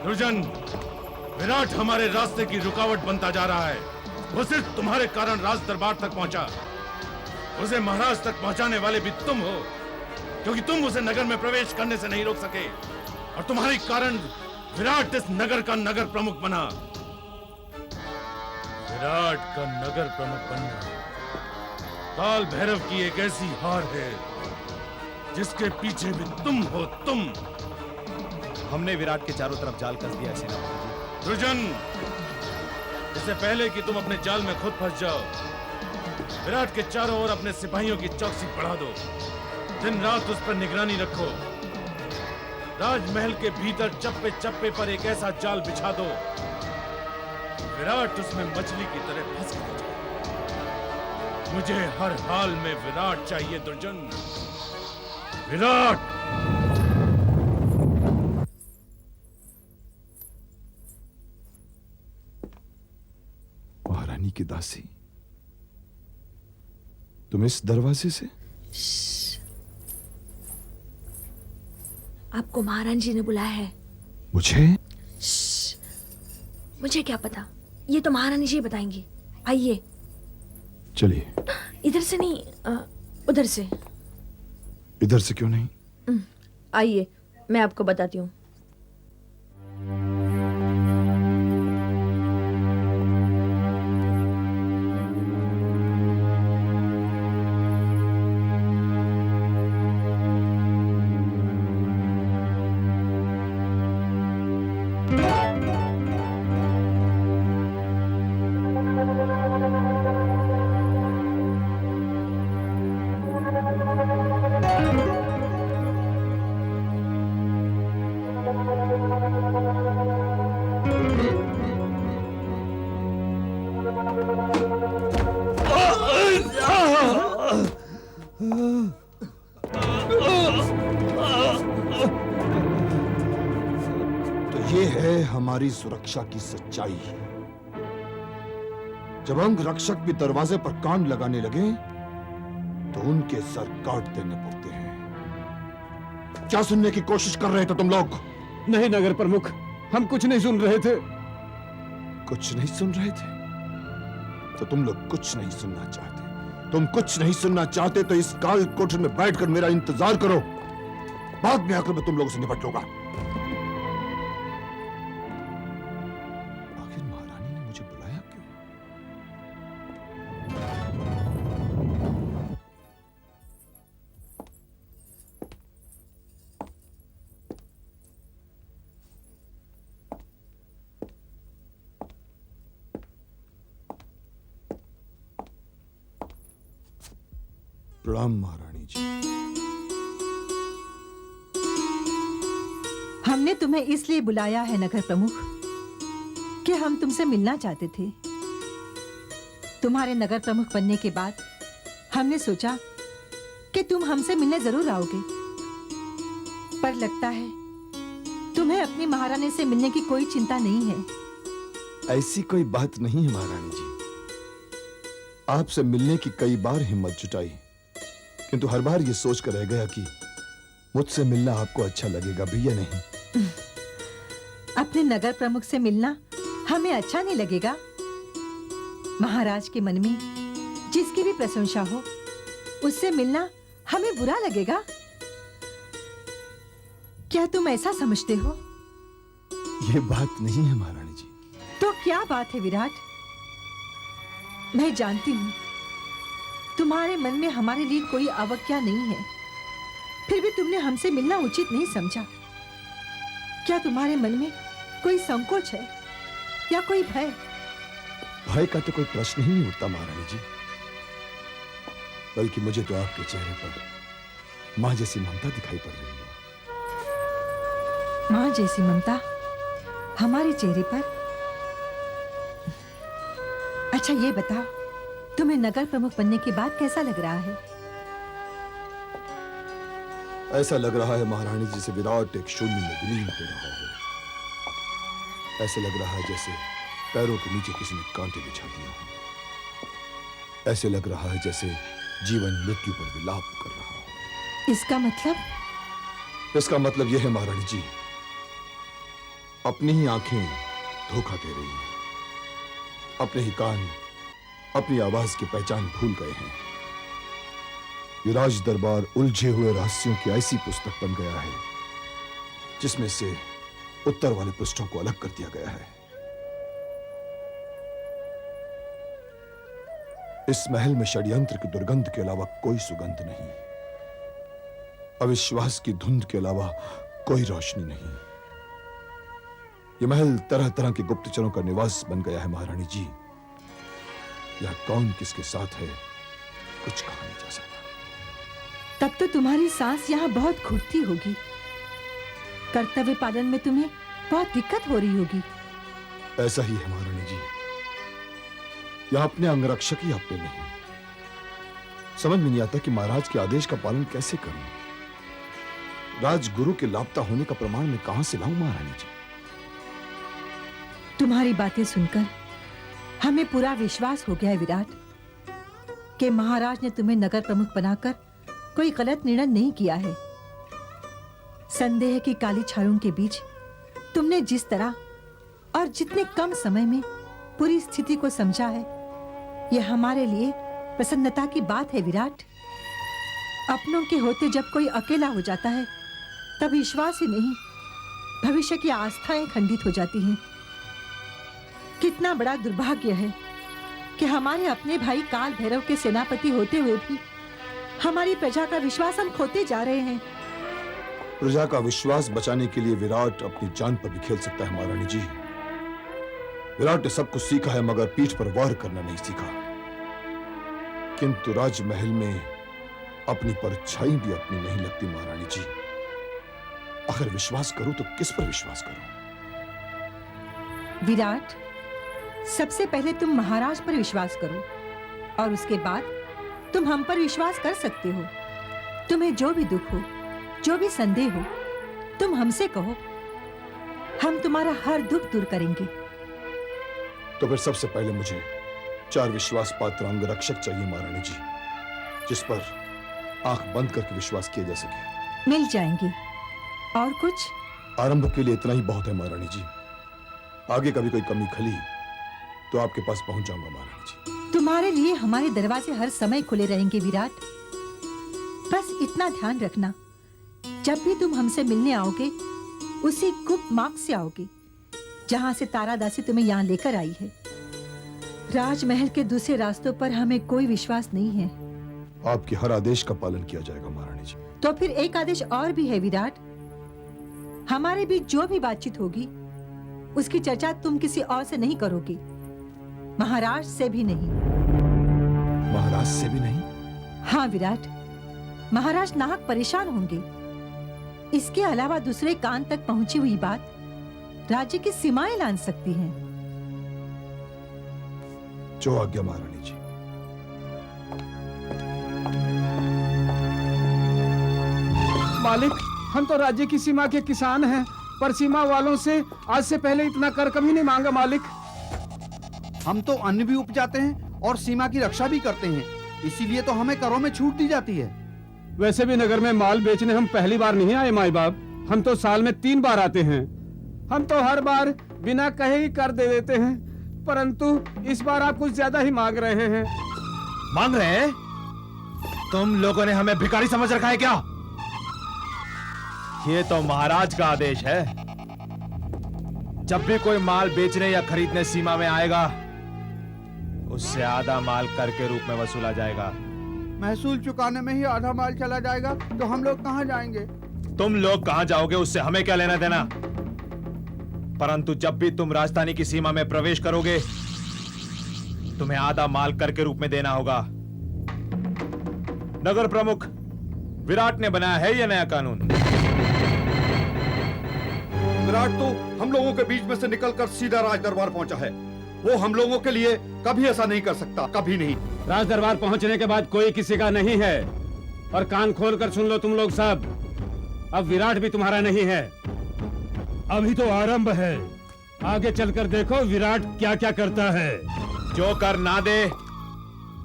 दुर्जन, विराट हमारे रास्ते की रुकावट बनता जा रहा है। वो सिर्फ तुम्हारे कारण राज दरबार तक पहुंचा। उसे महाराज तक पहुंचाने वाले भी तुम हो, क्योंकि तुम उसे नगर में प्रवेश करने से नहीं रोक सके, और तुम्हारे कारण विराट इस नगर का नगर प्रमुख बना। विराट का नगर प्रमुख बनना काल भैरव की एक ऐसी हार है जिसके पीछे भी तुम हो। तुम। हमने विराट के चारों तरफ जाल कस दिया है सेनापति जी। दुर्जन, इससे पहले कि तुम अपने जाल में खुद फंस जाओ, विराट के चारों ओर अपने सिपाहियों की चौकसी बढ़ा दो। दिन रात उस पर निगरानी रखो। राजमहल के भीतर चप्पे चप्पे पर एक ऐसा जाल बिछा दो, विराट उसमें मछली की तरह फंस कर जाए। मुझे हर हाल में विराट चाहिए दुर्जन, विराट। महारानी की दासी, तुम इस दरवाजे से? आपको महारानी जी ने बुलाया है। मुझे? मुझे क्या पता, ये तो महारानी जी बताएंगी। आइए। चलिए। इधर से नहीं, उधर से। इधर से क्यों नहीं? आइए, मैं आपको बताती हूँ। हमारी सुरक्षा की सच्चाई। जब अंग रक्षक भी दरवाजे पर कान लगाने लगे तो उनके सर काट देने पड़ते हैं। क्या सुनने की कोशिश कर रहे थे तुम लोग? नहीं नगर प्रमुख, हम कुछ नहीं सुन रहे थे। कुछ नहीं सुन रहे थे? तो तुम लोग कुछ नहीं सुनना चाहते। तुम कुछ नहीं सुनना चाहते तो इस काल कोठरी में बैठकर मेरा इंतजार करो। बाद में आकर मैं तुम लोगों से निपट लूंगा। प्रणाम महारानी जी। हमने तुम्हें इसलिए बुलाया है नगर प्रमुख कि हम तुमसे मिलना चाहते थे। तुम्हारे नगर प्रमुख बनने के बाद हमने सोचा कि तुम हमसे मिलने जरूर आओगे, पर लगता है तुम्हें अपनी महारानी से मिलने की कोई चिंता नहीं है। ऐसी कोई बात नहीं है महारानी जी। आपसे मिलने की कई बार हिम्मत जुटाई, किंतु हर बार ये सोच कर रह गया कि मुझसे मिलना आपको अच्छा लगेगा भी या नहीं। अपने नगर प्रमुख से मिलना हमें अच्छा नहीं लगेगा। महाराज के मन में जिसकी भी प्रशंसा हो उससे मिलना हमें बुरा लगेगा। क्या तुम ऐसा समझते हो? ये बात नहीं है महारानी जी। तो क्या बात है विराट? मैं जानती हूँ तुम्हारे मन में हमारे लिए कोई अवज्ञा नहीं है, फिर भी तुमने हमसे मिलना उचित नहीं समझा। क्या तुम्हारे मन में कोई संकोच है या कोई भय? भय का तो कोई प्रश्न ही नहीं उठता महारानी जी, बल्कि मुझे तो आपके चेहरे पर मां जैसी ममता दिखाई पड़ रही है। मां जैसी ममता हमारे चेहरे पर? अच्छा ये बताओ, तुम्हें नगर प्रमुख बनने के बाद कैसा लग रहा है? ऐसा लग रहा है महारानी जी से विराट एक शून्य में विलीन हो रहा है। ऐसे लग रहा है जैसे पैरों के नीचे किसी ने कांटे बिछा दिए हों। ऐसे लग रहा है जैसे जीवन मृत्यु पर विलाप कर रहा हो। इसका मतलब? इसका मतलब यह है महारानी जी अपनी ही आंखें धोखा दे रही हैं, अपने ही कान अपनी आवाज की पहचान भूल गए हैं। विराज दरबार उलझे हुए रहस्यों की ऐसी पुस्तक बन गया है जिसमें से उत्तर वाले पृष्ठों को अलग कर दिया गया है। इस महल में षड्यंत्र की दुर्गंध के अलावा कोई सुगंध नहीं, अविश्वास की धुंध के अलावा कोई रोशनी नहीं। यह महल तरह तरह के गुप्तचरों का निवास बन गया है महारानी जी। यह कौन किसके साथ है कुछ कहा नहीं जा सकता। तब तो तुम्हारी सांस यहाँ बहुत घुटती होगी, कर्तव्य पालन में तुम्हें बहुत दिक्कत हो रही होगी। ऐसा ही है महारानी जी, यहां अपने अंगरक्षक ही अपने नहीं। समझ में नहीं आता कि महाराज के आदेश का पालन कैसे करूं। राजगुरु के लापता होने का प्रमाण मैं कहां से लाऊं महारानी जी? तुम्हारी बातें सुनकर हमें पूरा विश्वास हो गया है विराट कि महाराज ने तुम्हें नगर प्रमुख बनाकर कोई गलत निर्णय नहीं किया है। संदेह की काली छायों के बीच तुमने जिस तरह और जितने कम समय में पूरी स्थिति को समझा है, यह हमारे लिए प्रसन्नता की बात है विराट। अपनों के होते जब कोई अकेला हो जाता है तब विश्वास ही नहीं, भविष्य की आस्थाएं खंडित हो जाती हैं। कितना बड़ा दुर्भाग्य है कि हमारे अपने भाई काल भैरव के सेनापति होते हुए भी हमारी प्रजा का विश्वास हम खोते जा रहे हैं। प्रजा का विश्वास बचाने के लिए विराट अपनी जान पर भी खेल सकता है महारानी जी। विराट ने सब कुछ सीखा है मगर पीठ पर वार करना नहीं सीखा। किंतु राजमहल में अपनी परछाई भी अपनी नहीं लगती महारानी जी। अगर विश्वास करूं तो किस पर विश्वास करूं? विराट, सबसे पहले तुम महाराज पर विश्वास करो और उसके बाद तुम हम पर विश्वास कर सकते हो। तुम्हें जो भी दुख हो, जो भी संदेह हो, तुम हमसे कहो, हम तुम्हारा हर दुख दूर करेंगे। तो फिर सबसे पहले मुझे 4 विश्वास पात्र अंगरक्षक चाहिए महारानी जी, जिस पर आंख बंद करके विश्वास किया जा सके। मिल जाएंगे। और कुछ? आरंभ के लिए इतना ही बहुत है महारानी जी। आगे कभी कोई कमी खली तो आपके पास पहुंच जाऊंगा महारानी जी। तुम्हारे लिए हमारे दरवाजे हर समय खुले रहेंगे विराट। बस इतना ध्यान रखना, जब भी तुम हमसे मिलने आओगे उसी गुप्त मार्ग से आओगे जहां से तारादासी तुम्हें यहाँ लेकर आई है। राजमहल के दूसरे रास्तों पर हमें कोई विश्वास नहीं है। आपके हर आदेश का पालन किया जाएगा महारानी जी। तो फिर एक आदेश और भी है विराट। हमारे बीच जो भी बातचीत होगी उसकी चर्चा तुम किसी और से नहीं करोगे, महाराज से भी नहीं। महाराज से भी नहीं? हाँ विराट, महाराज नाहक परेशान होंगे। इसके अलावा दूसरे कान तक पहुंची हुई बात राज्य की सीमाएं लांघ सकती हैं। जो आज्ञा महारानी जी। मालिक, हम तो राज्य की सीमा के किसान हैं, पर सीमा वालों से आज से पहले इतना कर कभी नहीं मांगा मालिक। हम तो अन्न भी उपजाते हैं और सीमा की रक्षा भी करते हैं, इसीलिए तो हमें करों में छूट दी जाती है। वैसे भी नगर में माल बेचने हम पहली बार नहीं आए माई बाप, हम तो साल में 3 बार आते हैं। हम तो हर बार बिना कहे ही कर दे देते हैं, परंतु इस बार आप कुछ ज्यादा ही मांग रहे हैं। मांग रहे हैं? तुम लोगों ने हमें भिखारी समझ रखा है क्या? ये तो महाराज का आदेश है। जब भी कोई माल बेचने या खरीदने सीमा में आएगा, उससे आधा माल कर के रूप में वसूला जाएगा। महसूल चुकाने में ही आधा माल चला जाएगा तो हम लोग कहाँ जाएंगे? तुम लोग कहां जाओगे उससे हमें क्या लेना देना। परंतु जब भी तुम राजधानी की सीमा में प्रवेश करोगे, तुम्हें आधा माल कर के रूप में देना होगा। नगर प्रमुख विराट ने बनाया है यह नया कानून। विराट तो हम लोगों के बीच में से निकलकर सीधा राज दरबार पहुंचा है। वो हम लोगों के लिए कभी ऐसा नहीं कर सकता, कभी नहीं। राज दरबार पहुंचने के बाद कोई किसी का नहीं है, और कान खोल कर सुन लो तुम लोग सब, अब विराट भी तुम्हारा नहीं है। अभी तो आरंभ है, आगे चलकर देखो विराट क्या क्या करता है। जो कर ना दे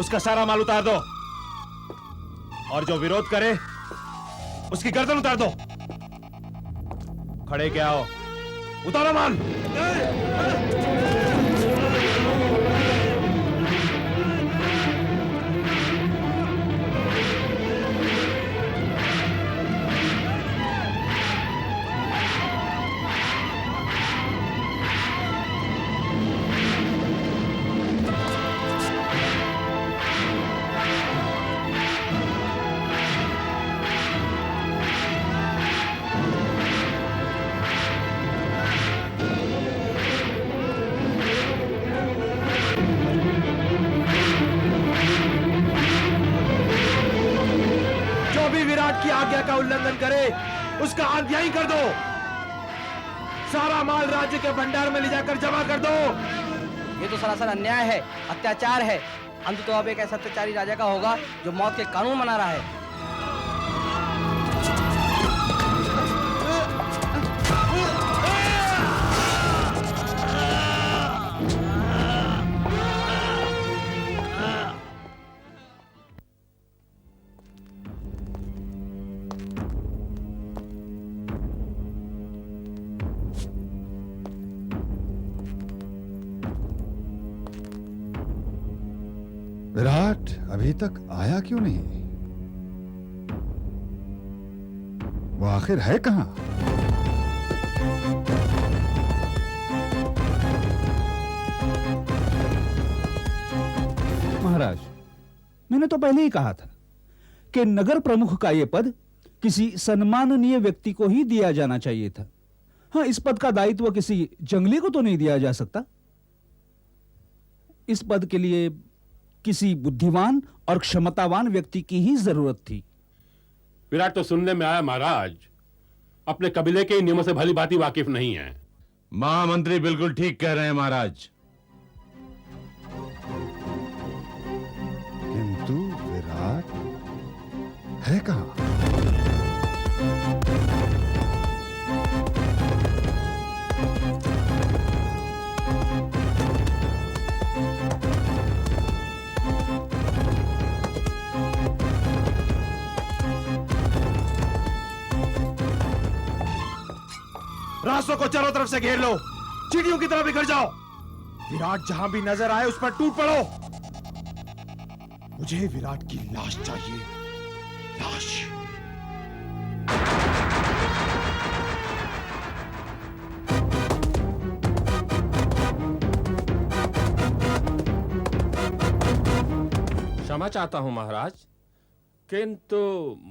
उसका सारा माल उतार दो, और जो विरोध करे उसकी गर्दन उतार दो। खड़े क्या हो? उतारो माल। की आज्ञा का उल्लंघन करे उसका अंत यहीं कर दो। सारा माल राज्य के भंडार में ले जाकर जमा कर दो। ये तो सरासर अन्याय है, अत्याचार है। अंत तो अब एक ऐसा अत्याचारी राजा का होगा जो मौत के कानून मना रहा है। विराट अभी तक आया क्यों नहीं? वो आखिर है कहां? महाराज, मैंने तो पहले ही कहा था कि नगर प्रमुख का यह पद किसी सम्माननीय व्यक्ति को ही दिया जाना चाहिए था। हाँ, इस पद का दायित्व किसी जंगली को तो नहीं दिया जा सकता। इस पद के लिए किसी बुद्धिमान और क्षमतावान व्यक्ति की ही जरूरत थी। विराट तो सुनने में आया महाराज अपने कबीले के नियमों से भली भांति वाकिफ नहीं है। महामंत्री बिल्कुल ठीक कह रहे हैं महाराज। किंतु विराट है कहां? रास्तों को चारों तरफ से घेर लो, चींटियों की तरह बिखर जाओ। विराट जहां भी नजर आए उस पर टूट पड़ो। मुझे विराट की लाश चाहिए, लाश। क्षमा चाहता हूं महाराज, किंतु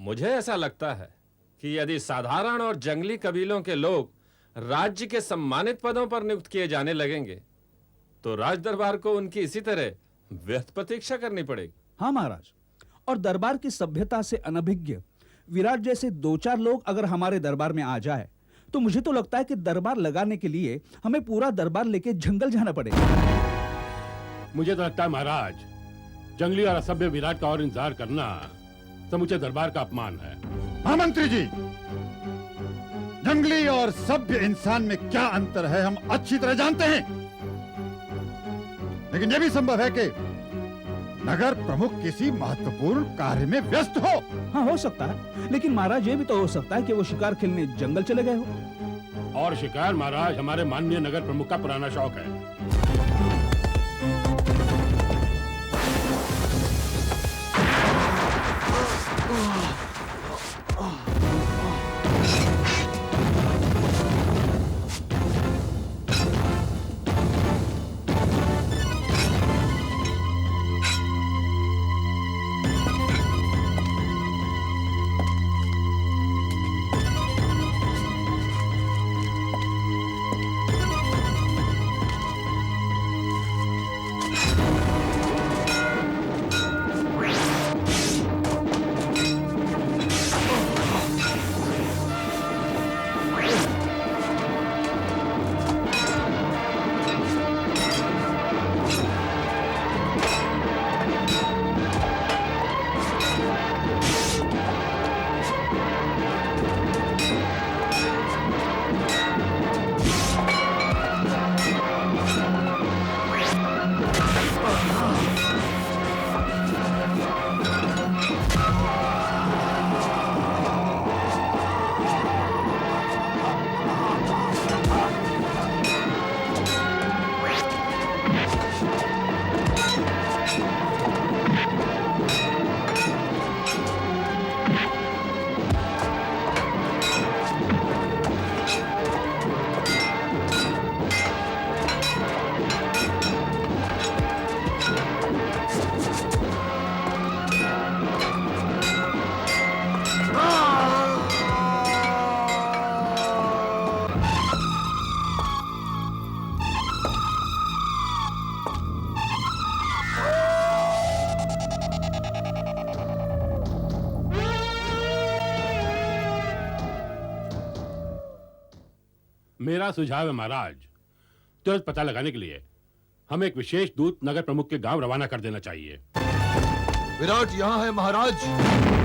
मुझे ऐसा लगता है कि यदि साधारण और जंगली कबीलों के लोग राज्य के सम्मानित पदों पर नियुक्त किए जाने लगेंगे तो राज दरबार को उनकी इसी तरह व्यर्थ प्रतीक्षा करनी पड़ेगी। हाँ महाराज, और दरबार की सभ्यता से अनभिज्ञ विराट जैसे दो चार लोग अगर हमारे दरबार में आ जाए तो मुझे तो लगता है कि दरबार लगाने के लिए हमें पूरा दरबार लेके जंगल जाना पड़ेगा। मुझे तो लगता है महाराज, जंगली और असभ्य विराट का और इंतजार करना समूचे दरबार का अपमान है। हाँ मंत्री जी, जंगली और सभ्य इंसान में क्या अंतर है हम अच्छी तरह जानते हैं, लेकिन यह भी संभव है कि नगर प्रमुख किसी महत्वपूर्ण कार्य में व्यस्त हो। हाँ, हो सकता है, लेकिन महाराज ये भी तो हो सकता है कि वो शिकार खेलने जंगल चले गए हो। और शिकार महाराज हमारे माननीय नगर प्रमुख का पुराना शौक है। मेरा सुझाव है महाराज, तुरंत पता लगाने के लिए हमें एक विशेष दूत नगर प्रमुख के गांव रवाना कर देना चाहिए। विराट यहाँ है महाराज।